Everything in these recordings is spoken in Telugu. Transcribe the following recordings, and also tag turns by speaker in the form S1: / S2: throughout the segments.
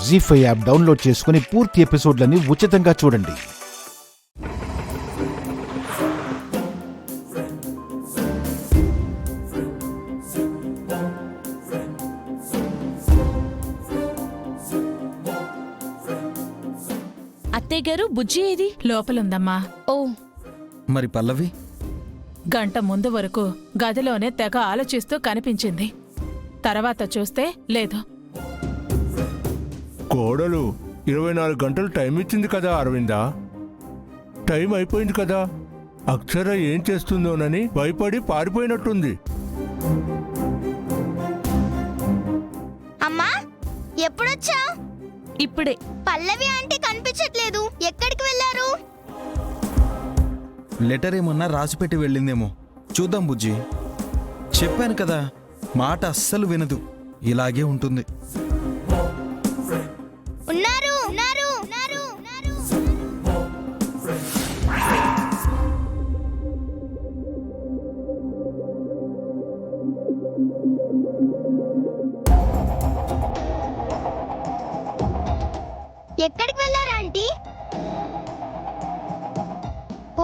S1: జీ5 యాప్ డౌన్లోడ్ చేసుకుని పూర్తి ఎపిసోడ్లని ఉచితంగా చూడండి.
S2: అత్తయ్య గారు, బుజ్జి ఏది?
S3: లోపలుందమ్మా.
S2: ఓ,
S4: మరి పల్లవి?
S3: గంట ముందు వరకు గదిలోనే తెగ ఆలోచిస్తూ కనిపించింది. తర్వాత చూస్తే లేదు.
S5: కోడలు 24 గంటలు టైం ఇచ్చింది కదా అరవిందా. టైం అయిపోయింది కదా. అక్షర ఏం చేస్తుందోనని భయపడి పారిపోయినట్టుంది.
S6: అమ్మా, ఎప్పుడొచ్చా?
S2: ఇప్పుడే.
S6: పల్లవి ఆంటీ కనిపించట్లేదు. ఎక్కడికి వెళ్ళారు?
S4: లెటర్ ఏమన్నా రాసిపెట్టి వెళ్ళిందేమో. చూద్దాం బుజ్జి. చెప్పాను కదా, మాట అస్సలు వినదు. ఇలాగే ఉంటుంది.
S6: ఉన్నారు ఉన్నారు ఉన్నారు ఉన్నారు. ఎక్కడికి వెళ్ళారా ఆంటీ?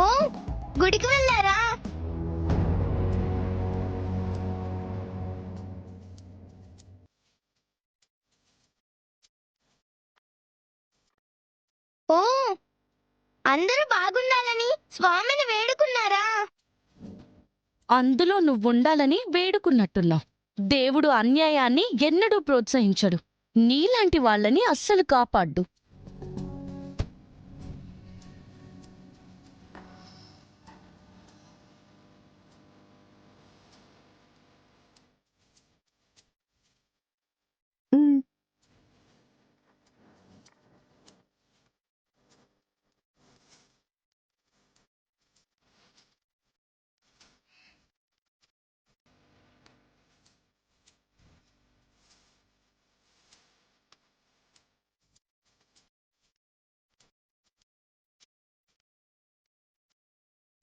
S6: ఓ, గుడికి వెళ్ళారా? ఓ, అందరూ బాగుండాలని స్వామిని వేడుకున్నారా?
S2: అందులో నువ్వుండాలని వేడుకున్నట్టున్నావు. దేవుడు అన్యాయాన్ని ఎన్నడూ ప్రోత్సహించడు. నీలాంటి వాళ్ళని అస్సలు కాపాడ్డు.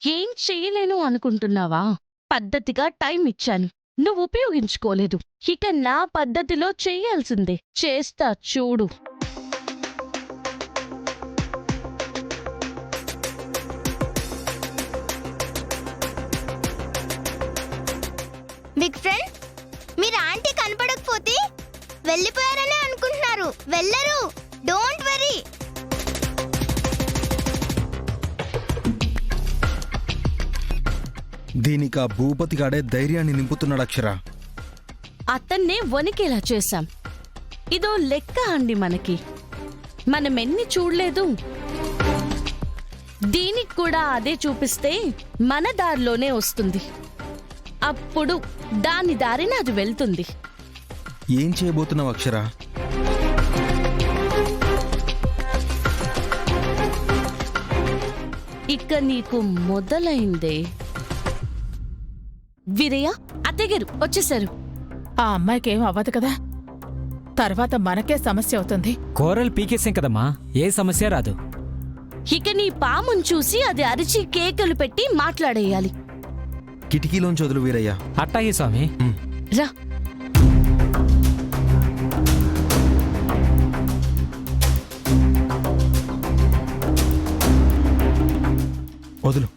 S2: ఏం చేయలేను అనుకుంటున్నావా? పద్ధతిగా టైం ఇచ్చాను, నువ్వు ఉపయోగించుకోలేదు. ఇక నా పద్ధతిలో చెయ్యాల్సిందే. చేస్తా చూడు.
S6: బిగ్ ఫ్రెండ్, మీరు ఆంటీ కనపడకపోతే వెళ్ళిపోయారని అనుకుంటున్నారు. వెళ్ళరు. Don't worry.
S4: దీనికి ఆ భూపతిగాడే ధైర్యాన్ని నింపుతున్నాడు అక్షర.
S2: అతన్నే వణికేలా చేశాం. ఇదో లెక్క అండి మనకి. మనమెన్ని చూడలేదు. దీనికి కూడా అదే చూపిస్తే మన దారిలోనే వస్తుంది. అప్పుడు దాని దారిన అది వెళ్తుంది.
S4: ఏం చేయబోతున్నావు అక్షర?
S2: ఇక నీకు మొదలైందే. వీరయ్య, అత్తయ్యగారు వచ్చేశారు.
S3: ఆ అమ్మాయికేం అవ్వదు కదా. తర్వాత మనకే సమస్య అవుతుంది.
S7: కూరలు పీకేసాం కదమ్మా, ఏ సమస్య రాదు.
S2: ఇక నీ పామును చూసి అది అరిచి కేకలు పెట్టి మాట్లాడేయాలి.
S4: కిటికీలోంచి వదులు వీరయ్య.
S7: అట్టాగే స్వామి.
S2: రా.
S4: వదులు.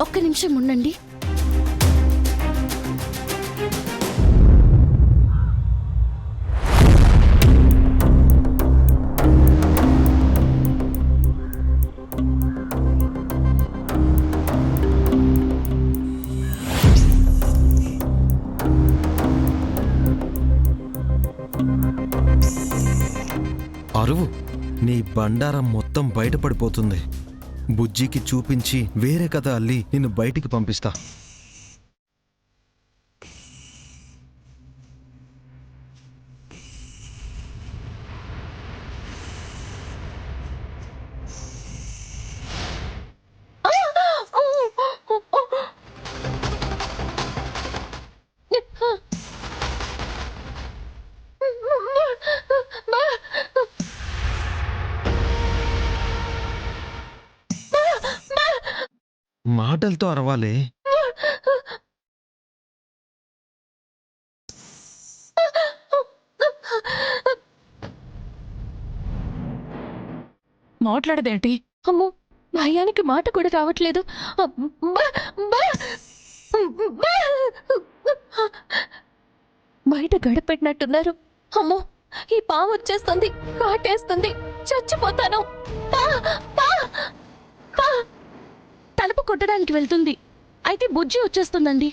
S2: ఒక్క నిమిషం ఉండండి.
S4: అరువు. నీ బండారం మొత్తం బయటపడిపోతుంది. బుజ్జికి చూపించి వేరే కథ అల్లి నిన్ను బయటికి పంపిస్తా. మాటలతో అరవాలే.
S3: మాట్లాడదేంటి?
S8: అమ్మో భయానికి మాట కూడా రావట్లేదు. అబ్బా! బయట గడపెట్టినట్టున్నారు. అమ్మో ఈ పాము వచ్చేస్తుంది, కాటేస్తుంది, చచ్చిపోతాను. పా! పా! పా!
S2: తలుపు కొట్టడానికి వెళ్తుంది. అయితే బుజ్జి వచ్చేస్తుందండి.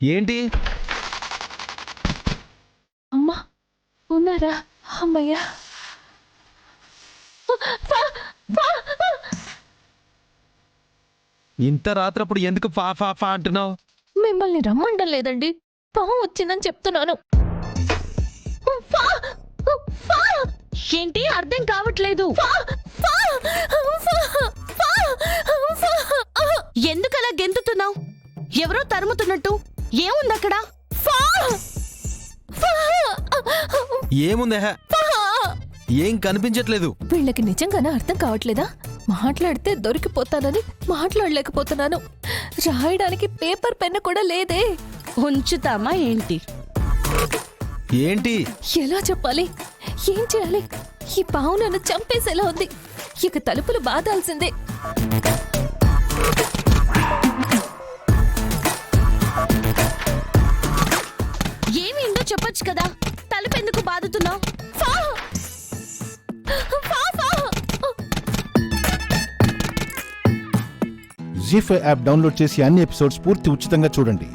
S4: ఏంటి?
S8: అమ్మా ఉన్నారా? అమ్మయ్యా! పా! పా!
S4: ఇంత రాత్రప్పుడు ఎందుకు ఫా ఫా ఫా అంటున్నావు?
S8: మిమ్మల్ని రమ్మండం లేదండి, పాము వచ్చిందని చెప్తున్నాను. పా! పా!
S2: ఏంటి అర్థం కావట్లేదు. ఎందుకలా గెంతుతున్నావు? ఎవరో తరుముతున్నట్టు. ఏముందక్కడ?
S4: ఏముందే? ఏం కనిపించట్లేదు.
S8: వీళ్ళకి నిజంగానే అర్థం కావట్లేదా? మాట్లాడితే దొరికిపోతానని మాట్లాడలేకపోతున్నాను. రాయడానికి పేపర్ పెన్ను కూడా లేదే.
S2: ఉంచుతామా ఏంటి?
S4: ఏంటి?
S8: ఎలా చెప్పాలి? ఏం చేయాలి? ఈ పావు నన్ను చంపేసేలా ఉంది. ఇక తలుపులు బాధాల్సిందే.
S2: ఏమైందో చెప్పొచ్చు కదా. తలుపెందుకు బాదుతున్నావు?
S1: జీ5 యాప్ డౌన్లోడ్ చేసి అన్ని ఎపిసోడ్స్ పూర్తి ఉచితంగా చూడండి.